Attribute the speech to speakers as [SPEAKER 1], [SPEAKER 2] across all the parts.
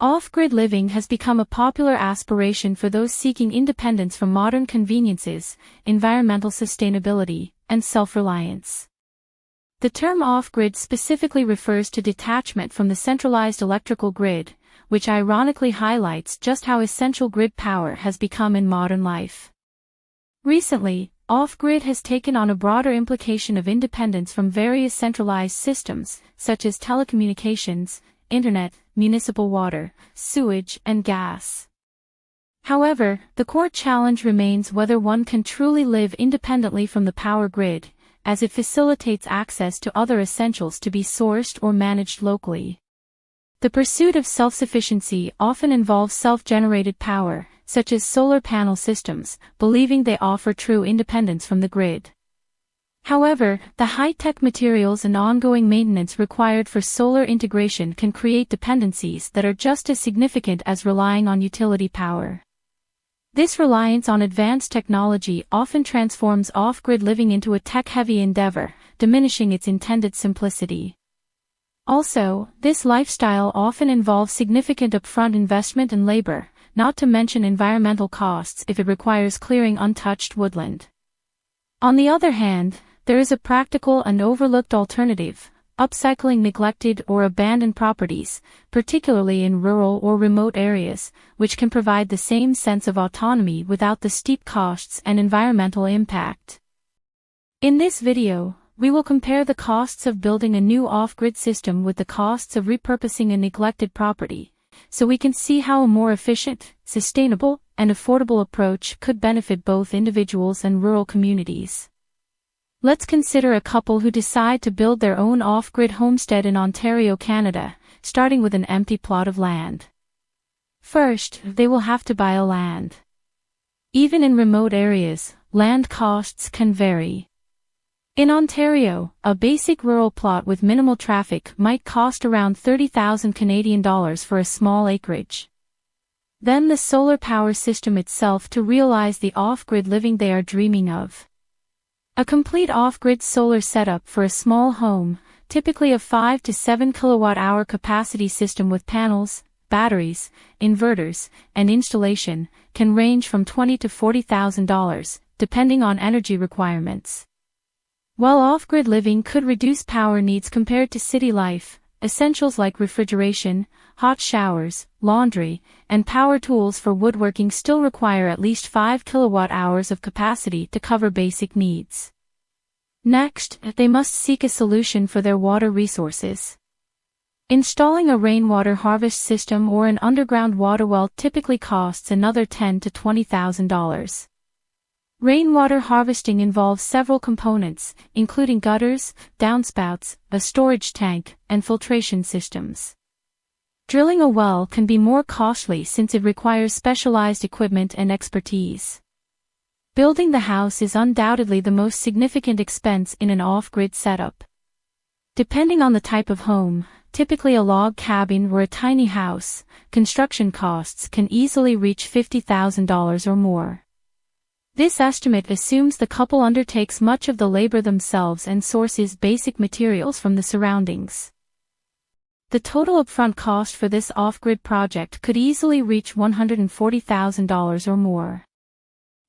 [SPEAKER 1] Off-grid living has become a popular aspiration for those seeking independence from modern conveniences, environmental sustainability, and self-reliance. The term off-grid specifically refers to detachment from the centralized electrical grid, which ironically highlights just how essential grid power has become in modern life. Recently, off-grid has taken on a broader implication of independence from various centralized systems, such as telecommunications, internet, municipal water, sewage, and gas. However, the core challenge remains whether one can truly live independently from the power grid, as it facilitates access to other essentials to be sourced or managed locally. The pursuit of self-sufficiency often involves self-generated power, such as solar panel systems, believing they offer true independence from the grid. However, the high-tech materials and ongoing maintenance required for solar integration can create dependencies that are just as significant as relying on utility power. This reliance on advanced technology often transforms off-grid living into a tech-heavy endeavor, diminishing its intended simplicity. Also, this lifestyle often involves significant upfront investment and labor, not to mention environmental costs if it requires clearing untouched woodland. On the other hand, there is a practical and overlooked alternative: upcycling neglected or abandoned properties, particularly in rural or remote areas, which can provide the same sense of autonomy without the steep costs and environmental impact. In this video, we will compare the costs of building a new off-grid system with the costs of repurposing a neglected property, so we can see how a more efficient, sustainable, and affordable approach could benefit both individuals and rural communities. Let's consider a couple who decide to build their own off-grid homestead in Ontario, Canada, starting with an empty plot of land. First, they will have to buy a land. Even in remote areas, land costs can vary. In Ontario, a basic rural plot with minimal traffic might cost around $30,000 for a small acreage. Then the solar power system itself to realize the off-grid living they are dreaming of. A complete off-grid solar setup for a small home, typically a 5 to 7 kilowatt-hour capacity system with panels, batteries, inverters, and installation, can range from $20,000 to $40,000, depending on energy requirements. While off-grid living could reduce power needs compared to city life, essentials like refrigeration, hot showers, laundry, and power tools for woodworking still require at least 5 kilowatt-hours of capacity to cover basic needs. Next, they must seek a solution for their water resources. Installing a rainwater harvest system or an underground water well typically costs another $10,000 to $20,000. Rainwater harvesting involves several components, including gutters, downspouts, a storage tank, and filtration systems. Drilling a well can be more costly since it requires specialized equipment and expertise. Building the house is undoubtedly the most significant expense in an off-grid setup. Depending on the type of home, typically a log cabin or a tiny house, construction costs can easily reach $50,000 or more. This estimate assumes the couple undertakes much of the labor themselves and sources basic materials from the surroundings. The total upfront cost for this off-grid project could easily reach $140,000 or more.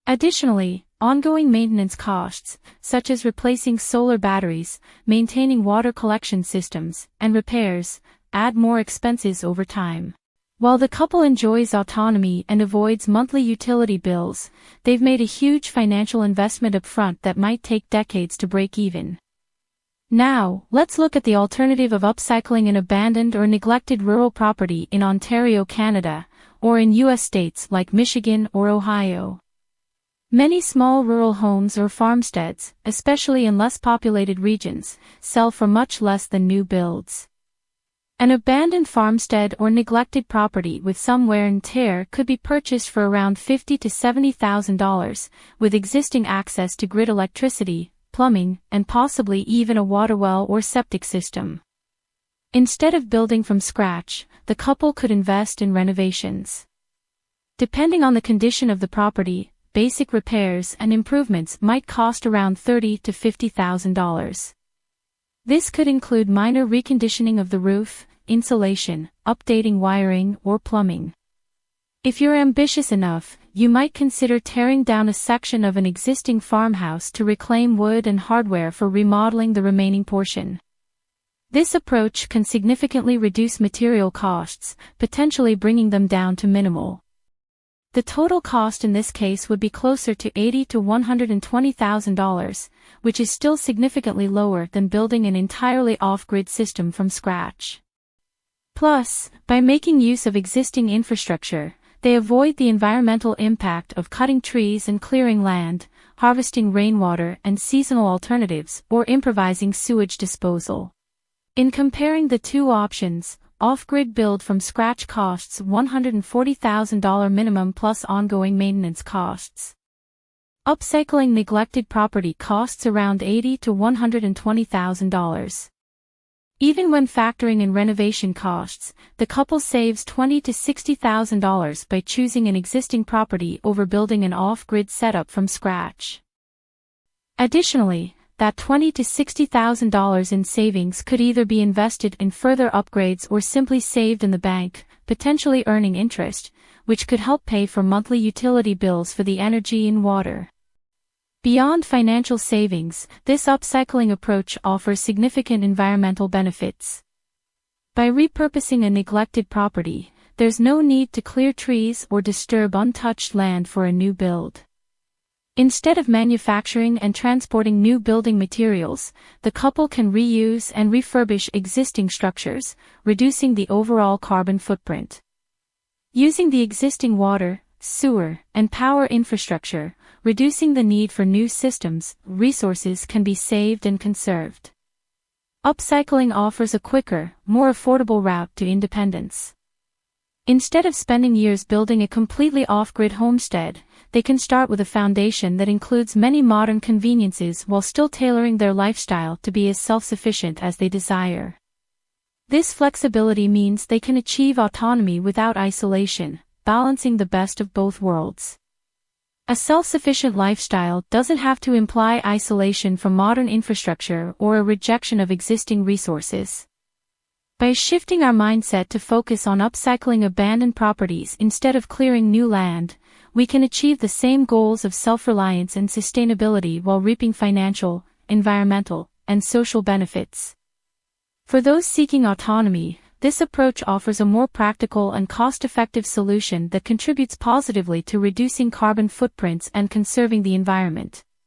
[SPEAKER 1] Additionally, ongoing maintenance costs, such as replacing solar batteries, maintaining water collection systems, and repairs, add more expenses over time. While the couple enjoys autonomy and avoids monthly utility bills, they've made a huge financial investment upfront that might take decades to break even. Now, let's look at the alternative of upcycling an abandoned or neglected rural property in Ontario, Canada, or in U.S. states like Michigan or Ohio. Many small rural homes or farmsteads, especially in less populated regions, sell for much less than new builds. An abandoned farmstead or neglected property with some wear and tear could be purchased for around $50,000 to $70,000, with existing access to grid electricity, plumbing, and possibly even a water well or septic system. Instead of building from scratch, the couple could invest in renovations. Depending on the condition of the property, basic repairs and improvements might cost around $30,000 to $50,000. This could include minor reconditioning of the roof, insulation, updating wiring, or plumbing. If you're ambitious enough, you might consider tearing down a section of an existing farmhouse to reclaim wood and hardware for remodeling the remaining portion. This approach can significantly reduce material costs, potentially bringing them down to minimal. The total cost in this case would be closer to $80,000 to $120,000, which is still significantly lower than building an entirely off-grid system from scratch. Plus, by making use of existing infrastructure, they avoid the environmental impact of cutting trees and clearing land, harvesting rainwater and seasonal alternatives, or improvising sewage disposal. In comparing the two options, off-grid build from scratch costs $140,000 minimum plus ongoing maintenance costs. Upcycling neglected property costs around $80,000 to $120,000. Even when factoring in renovation costs, the couple saves $20,000 to $60,000 by choosing an existing property over building an off-grid setup from scratch. Additionally, that $20,000 to $60,000 in savings could either be invested in further upgrades or simply saved in the bank, potentially earning interest, which could help pay for monthly utility bills for the energy and water. Beyond financial savings, this upcycling approach offers significant environmental benefits. By repurposing a neglected property, there's no need to clear trees or disturb untouched land for a new build. Instead of manufacturing and transporting new building materials, the couple can reuse and refurbish existing structures, reducing the overall carbon footprint. Using the existing water, sewer, and power infrastructure, reducing the need for new systems, resources can be saved and conserved. Upcycling offers a quicker, more affordable route to independence. Instead of spending years building a completely off-grid homestead, they can start with a foundation that includes many modern conveniences while still tailoring their lifestyle to be as self-sufficient as they desire. This flexibility means they can achieve autonomy without isolation, balancing the best of both worlds. A self-sufficient lifestyle doesn't have to imply isolation from modern infrastructure or a rejection of existing resources. By shifting our mindset to focus on upcycling abandoned properties instead of clearing new land, we can achieve the same goals of self-reliance and sustainability while reaping financial, environmental, and social benefits. For those seeking autonomy, this approach offers a more practical and cost-effective solution that contributes positively to reducing carbon footprints and conserving the environment.